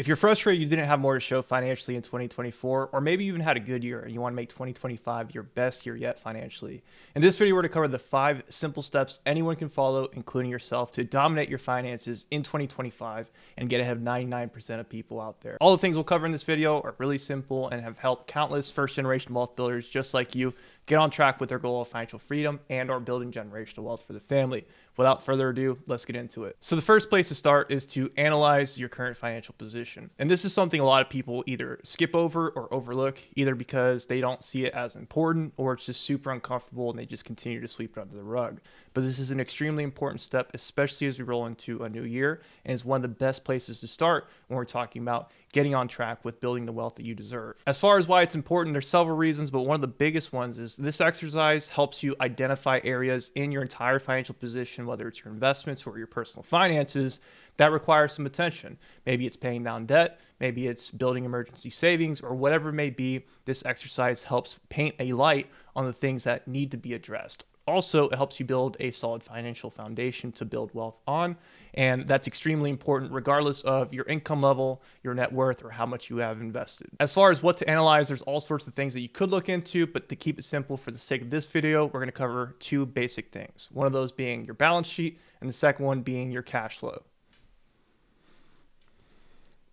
If you're frustrated you didn't have more to show financially in 2024, or maybe you even had a good year and you want to make 2025 your best year yet financially, in this video we're going to cover the 5 simple steps anyone can follow, including yourself, to dominate your finances in 2025 and get ahead of 99% of people out there. All the things we'll cover in this video are really simple and have helped countless first-generation wealth builders just like you get on track with their goal of financial freedom and or building generational wealth for the family. Without further ado, let's get into it. So the first place to start is to analyze your current financial position. And this is something a lot of people either skip over or overlook, either because they don't see it as important or it's just super uncomfortable and they just continue to sweep it under the rug. But this is an extremely important step, especially as we roll into a new year, and it's one of the best places to start when we're talking about getting on track with building the wealth that you deserve. As far as why it's important, there's several reasons, but one of the biggest ones is this exercise helps you identify areas in your entire financial position, whether it's your investments or your personal finances, that require some attention. Maybe it's paying down debt, maybe it's building emergency savings, or whatever it may be. This exercise helps paint a light on the things that need to be addressed. Also, it helps you build a solid financial foundation to build wealth on, and that's extremely important regardless of your income level, your net worth, or how much you have invested. As far as what to analyze, there's all sorts of things that you could look into, but to keep it simple for the sake of this video, we're going to cover 2 basic things. One of those being your balance sheet, and the second one being your cash flow.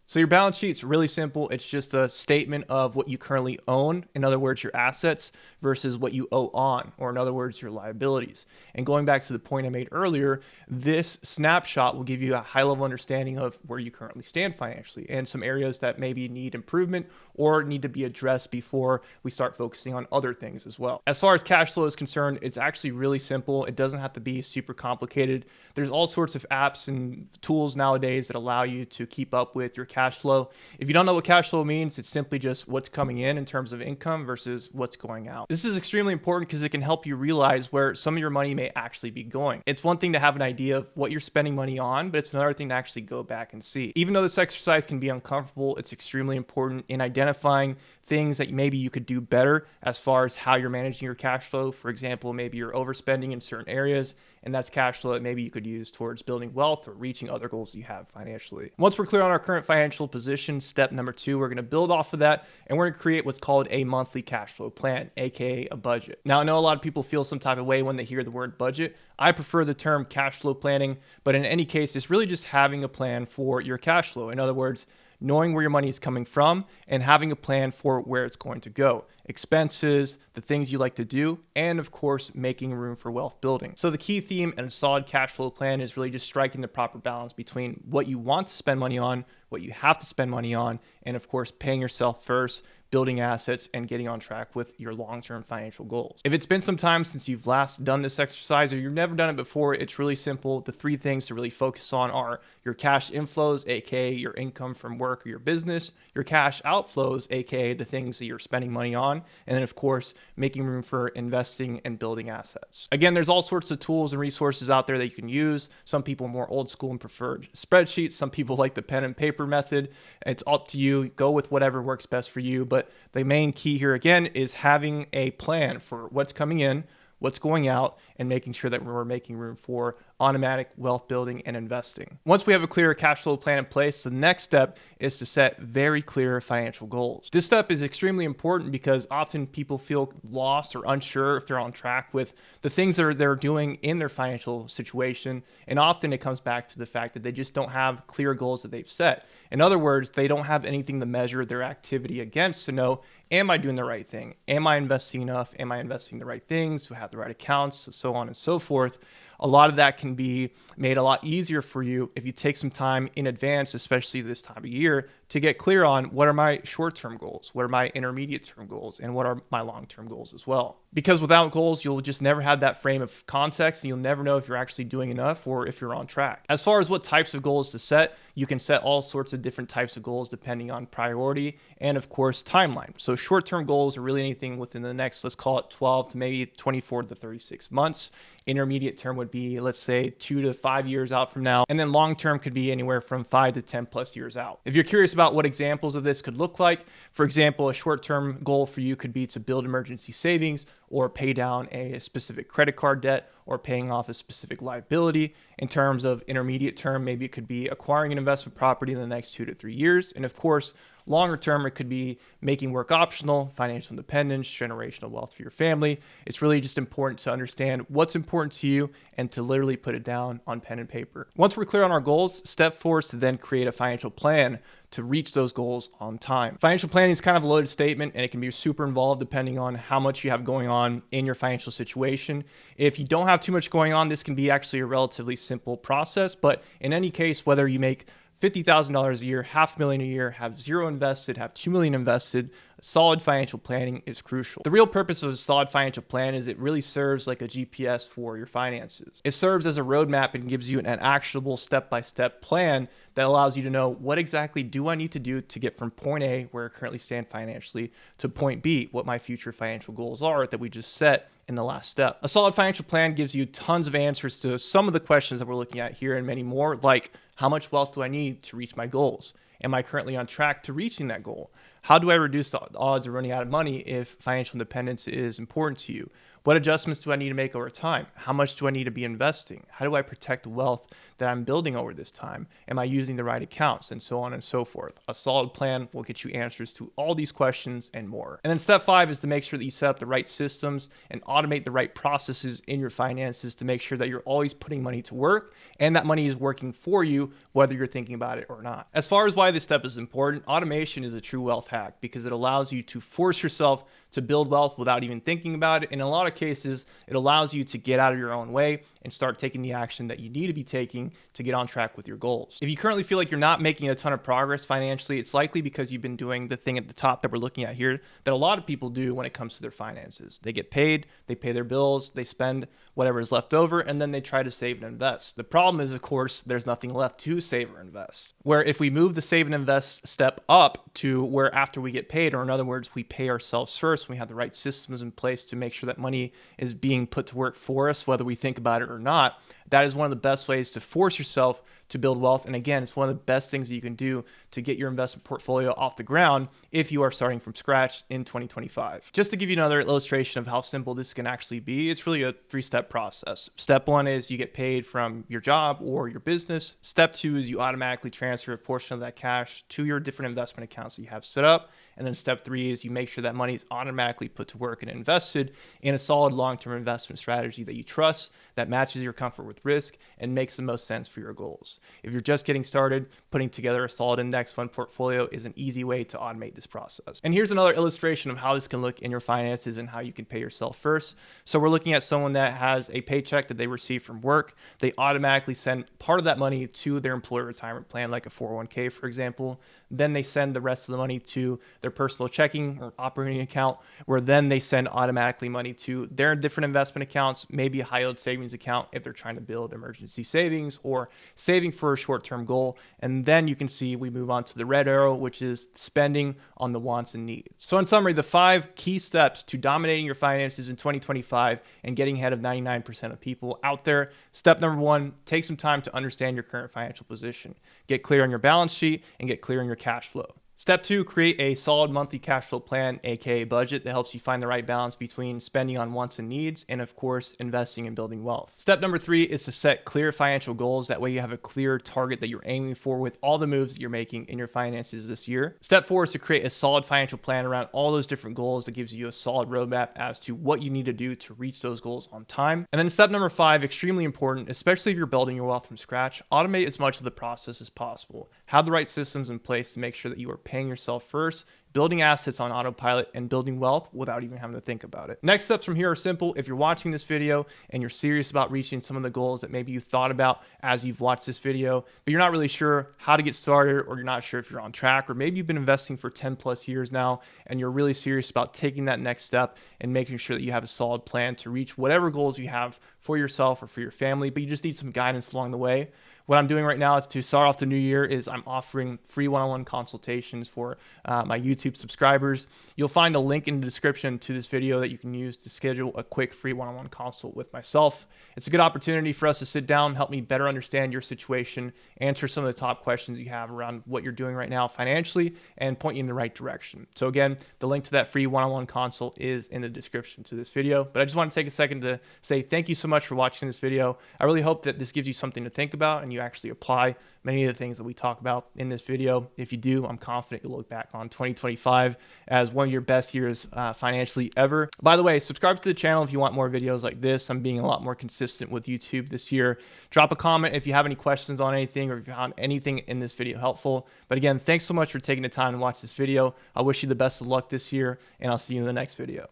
So your balance sheet's really simple. It's just a statement of what you currently own, in other words, your assets, versus what you owe on, or in other words, your liabilities. And going back to the point I made earlier, this snapshot will give you a high-level understanding of where you currently stand financially and some areas that maybe need improvement or need to be addressed before we start focusing on other things as well. As far as cash flow is concerned, it's actually really simple. It doesn't have to be super complicated. There's all sorts of apps and tools nowadays that allow you to keep up with your cash flow. If you don't know what cash flow means, it's simply just what's coming in terms of income versus what's going out. This is extremely important because it can help you realize where some of your money may actually be going. It's one thing to have an idea of what you're spending money on, but it's another thing to actually go back and see. Even though this exercise can be uncomfortable, it's extremely important in identifying things that maybe you could do better as far as how you're managing your cash flow. For example, maybe you're overspending in certain areas, and that's cash flow that maybe you could use towards building wealth or reaching other goals you have financially. Once we're clear on our current financial position, step number 2, we're going to build off of that, and we're going to create what's called a monthly cash flow plan, aka a budget. Now, I know a lot of people feel some type of way when they hear the word budget. I prefer the term cash flow planning, but in any case, it's really just having a plan for your cash flow. In other words, knowing where your money is coming from and having a plan for where it's going to go. Expenses, the things you like to do, and of course, making room for wealth building. So the key theme in a solid cash flow plan is really just striking the proper balance between what you want to spend money on, what you have to spend money on, and of course, paying yourself first, building assets, and getting on track with your long-term financial goals. If it's been some time since you've last done this exercise or you've never done it before, it's really simple. The 3 things to really focus on are your cash inflows, aka your income from work or your business, your cash outflows, aka the things that you're spending money on, and then of course, making room for investing and building assets. Again, there's all sorts of tools and resources out there that you can use. Some people are more old school and prefer spreadsheets. Some people like the pen and paper method. It's up to you. Go with whatever works best for you. But the main key here again is having a plan for what's coming in, what's going out, and making sure that we're making room for automatic wealth building and investing. Once we have a clear cash flow plan in place, the next step is to set very clear financial goals. This step is extremely important because often people feel lost or unsure if they're on track with the things that they're doing in their financial situation. And often it comes back to the fact that they just don't have clear goals that they've set. In other words, they don't have anything to measure their activity against to know, am I doing the right thing? Am I investing enough? Am I investing in the right things? Do I have the right accounts? So on and so forth. A lot of that can be made a lot easier for you if you take some time in advance, especially this time of year, to get clear on what are my short-term goals, what are my intermediate-term goals, and what are my long-term goals as well. Because without goals, you'll just never have that frame of context, and you'll never know if you're actually doing enough or if you're on track. As far as what types of goals to set, you can set all sorts of different types of goals depending on priority and, of course, timeline. So short-term goals are really anything within the next, let's call it 12 to maybe 24 to 36 months. Intermediate term would be, let's say, 2 to 5 years out from now. And then long-term could be anywhere from 5 to 10 plus years out. If you're curious about what examples of this could look like, for example, a short-term goal for you could be to build emergency savings or pay down a specific credit card debt, or paying off a specific liability. In terms of intermediate term, maybe it could be acquiring an investment property in the next 2 to 3 years. And of course, longer term, it could be making work optional, financial independence, generational wealth for your family. It's really just important to understand what's important to you and to literally put it down on pen and paper. Once we're clear on our goals, step 4 is to then create a financial plan to reach those goals on time. Financial planning is kind of a loaded statement, and it can be super involved depending on how much you have going on in your financial situation. If you don't have too much going on, this can be actually a relatively simple process. But in any case, whether you make $50,000 a year, $500,000 a year, have zero invested, have $2 million invested, solid financial planning is crucial. The real purpose of a solid financial plan is it really serves like a GPS for your finances. It serves as a roadmap and gives you an actionable step-by-step plan that allows you to know what exactly do I need to do to get from point A, where I currently stand financially, to point B, what my future financial goals are that we just set in the last step. A solid financial plan gives you tons of answers to some of the questions that we're looking at here and many more, like how much wealth do I need to reach my goals? Am I currently on track to reaching that goal? How do I reduce the odds of running out of money if financial independence is important to you? What adjustments do I need to make over time? How much do I need to be investing? How do I protect the wealth that I'm building over this time? Am I using the right accounts? And so on and so forth. A solid plan will get you answers to all these questions and more. And then step 5 is to make sure that you set up the right systems and automate the right processes in your finances to make sure that you're always putting money to work and that money is working for you, whether you're thinking about it or not. As far as why this step is important, automation is a true wealth hack because it allows you to force yourself to build wealth without even thinking about it. In a lot of cases, it allows you to get out of your own way and start taking the action that you need to be taking to get on track with your goals. If you currently feel like you're not making a ton of progress financially, it's likely because you've been doing the thing at the top that we're looking at here that a lot of people do when it comes to their finances. They get paid, they pay their bills, they spend whatever is left over, and then they try to save and invest. The problem is, of course, there's nothing left to save or invest. Where if we move the save and invest step up to where after we get paid, or in other words, we pay ourselves first, we have the right systems in place to make sure that money is being put to work for us, whether we think about it or not, that is one of the best ways to force yourself to build wealth. And again, it's one of the best things that you can do to get your investment portfolio off the ground if you are starting from scratch in 2025. Just to give you another illustration of how simple this can actually be, it's really a 3-step process. Step 1 is you get paid from your job or your business. Step 2 is you automatically transfer a portion of that cash to your different investment accounts that you have set up. And then step 3 is you make sure that money is automatically put to work and invested in a solid long-term investment strategy that you trust, that matches your comfort with risk, and makes the most sense for your goals. If you're just getting started, putting together a solid index fund portfolio is an easy way to automate this process. And here's another illustration of how this can look in your finances and how you can pay yourself first. So we're looking at someone that has a paycheck that they receive from work. They automatically send part of that money to their employer retirement plan, like a 401k, for example. Then they send the rest of the money to their personal checking or operating account, where then they send automatically money to their different investment accounts, maybe a high yield savings account if they're trying to build emergency savings or saving for a short-term goal. And then you can see we move on to the red arrow, which is spending on the wants and needs. So in summary, the 5 key steps to dominating your finances in 2025 and getting ahead of 99% of people out there. Step number 1, take some time to understand your current financial position. Get clear on your balance sheet and get clear on your cash flow. Step 2, create a solid monthly cash flow plan, aka budget, that helps you find the right balance between spending on wants and needs and, of course, investing and building wealth. Step number 3 is to set clear financial goals. That way you have a clear target that you're aiming for with all the moves that you're making in your finances this year. Step 4 is to create a solid financial plan around all those different goals that gives you a solid roadmap as to what you need to do to reach those goals on time. And then step number 5, extremely important, especially if you're building your wealth from scratch, automate as much of the process as possible. Have the right systems in place to make sure that you are paying yourself first, building assets on autopilot, and building wealth without even having to think about it. Next steps from here are simple. If you're watching this video and you're serious about reaching some of the goals that maybe you thought about as you've watched this video, but you're not really sure how to get started, or you're not sure if you're on track, or maybe you've been investing for 10 plus years now and you're really serious about taking that next step and making sure that you have a solid plan to reach whatever goals you have for yourself or for your family, but you just need some guidance along the way, what I'm doing right now to start off the new year is I'm offering free one-on-one consultations for my YouTube subscribers. You'll find a link in the description to this video that you can use to schedule a quick free one-on-one consult with myself. It's a good opportunity for us to sit down, help me better understand your situation, answer some of the top questions you have around what you're doing right now financially, and point you in the right direction. So again, the link to that free one-on-one consult is in the description to this video. But I just want to take a second to say thank you so much for watching this video. I really hope that this gives you something to think about and you actually apply many of the things that we talk about in this video. If you do, I'm confident you'll look back on 2025 as one of your best years financially ever. By the way, subscribe to the channel if you want more videos like this. I'm being a lot more consistent with YouTube this year. Drop a comment if you have any questions on anything or if you found anything in this video helpful. But again, thanks so much for taking the time to watch this video. I wish you the best of luck this year, and I'll see you in the next video.